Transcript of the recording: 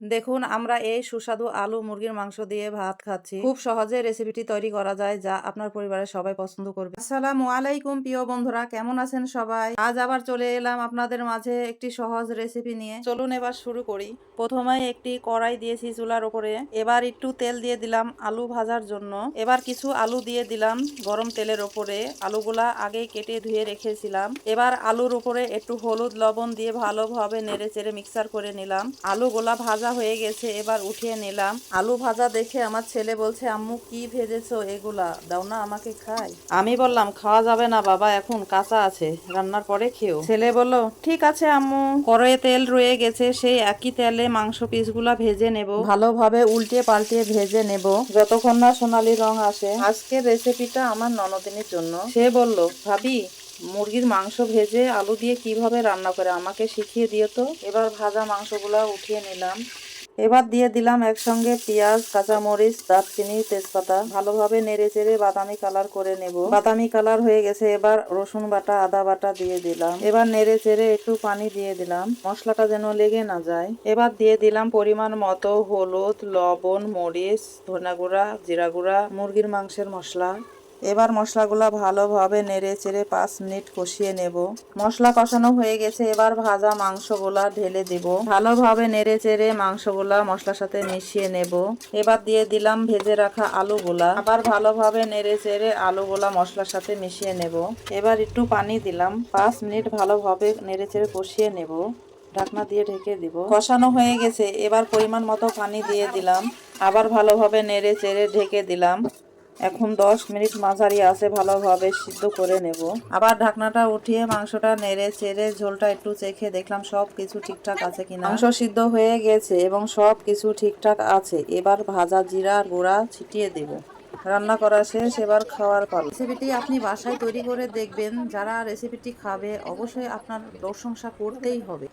দেখুন আমরা এই সুস্বাদু আলু মুরগির মাংস দিয়ে ভাত খাচ্ছি। খুব সহজে রেসিপিটি তৈরি করা যায় যা আপনার পরিবারের সবাই পছন্দ করবে। আসসালামু আলাইকুম প্রিয় বন্ধুরা, কেমন আছেন সবাই? আজ আবার চলে এলাম আপনাদের মাঝে একটি সহজ রেসিপি নিয়ে। চলুন এবার শুরু করি। প্রথমে একটি কড়াই দিয়েছি চুলার উপরে। এবার একটু তেল দিয়ে দিলাম আলু ভাজার জন্য। এবার কিছু আলু দিয়ে দিলাম গরম তেলের উপরে। আলুগুলা আগেই কেটে ধুয়ে রেখেছিলাম। এবার আলুর উপরে একটু হলুদ লবণ দিয়ে ভালোভাবে নেড়ে চেড়ে মিক্সার করে নিলাম। আলুগুলা ভাজা হয়ে গেছে, এবার উঠিয়ে নিলাম। আলু ভাজা দেখে আমার ছেলে বলছে, আম্মু কি ভেজেছো এগুলা, দাও না আমাকে খাই। আমি বললাম, খাওয়া যাবে না বাবা, এখন কাঁচা আছে, রান্নার পরে খেও। ছেলে বলল, ঠিক আছে আম্মু। কড়াইয়ে তেল রয়ে গেছে, সেই একই তেলে মাংস পিসগুলা ভেজে নেব। ভালোভাবে উল্টে পাল্টে ভেজে নেব যতক্ষণ না সোনালী রং আসে। আজকের রেসিপিটা আমার ননদিনীর জন্য। সে বলল, ভাবি মুরগির মাংস ভেজে আলু দিয়ে কিভাবে রান্না করে আমাকে শিখিয়ে দিও তো। এবার ভাজা মাংসগুলা উঠিয়ে নিলাম। এবার দিয়ে দিলাম একসঙ্গে পেঁয়াজ, কাঁচামরিচ, দারচিনি, তেজপাতা। ভালোভাবে নেড়ে চেড়ে বাদামি কালার করে নেব। বাদামি কালার হয়ে গেছে, এবার রসুন বাটা, আদা বাটা দিয়ে দিলাম। এবার নেড়ে চেড়ে একটু পানি দিয়ে দিলাম, মশলাটা যেন লেগে না যায়। এবার দিয়ে দিলাম পরিমাণ মতো হলুদ, লবণ, মরিচ, ধনে গুঁড়া, জিরা গুঁড়া, মুরগির মাংসের মশলা। এবার মশলাগুলা ভালোভাবে নেড়ে চেড়ে 5 মিনিট কষিয়ে নেব। মশলা কষানো হয়ে গেছে, এবার ভাজা মাংসগুলা ঢেলে দেব। ভালোভাবে নেড়ে চেড়ে মাংসগুলা মশলার সাথে মিশিয়ে নেব। এবার দিয়ে দিলাম ভেজে রাখা আলুগুলা। আবার ভালোভাবে নেড়ে চেড়ে আলুগুলা মশলার সাথে মিশিয়ে নেব। এবার একটু পানি দিলাম। 5 মিনিট ভালোভাবে নেড়ে চেড়ে কষিয়ে নেব। ঢাকনা দিয়ে ঢেকে দিব। কষানো হয়ে গেছে, এবার পরিমাণ মতো পানি দিয়ে দিলাম। আবার ভালোভাবে নেড়ে চেড়ে ঢেকে দিলাম। এখন 10 মিনিট মাঝারি আঁচে ভালোভাবে সিদ্ধ করে নেব। আবার ঢাকনাটা উঠিয়ে মাংসটা নেড়ে চেড়ে ঝোলটা একটু চেখে দেখলাম সব কিছু ঠিকঠাক আছে কিনা। মাংস সিদ্ধ হয়ে গেছে এবং সব কিছু ঠিকঠাক আছে। এবার ভাজা জিরার গুঁড়া ছিটিয়ে দেব। রান্না করা শেষ, এবার খাওয়ার পালা। রেসিপিটি আপনি বাসায় তৈরি করে দেখবেন। যারা রেসিপিটি খাবে অবশ্যই আপনার প্রশংসা করতেই হবে।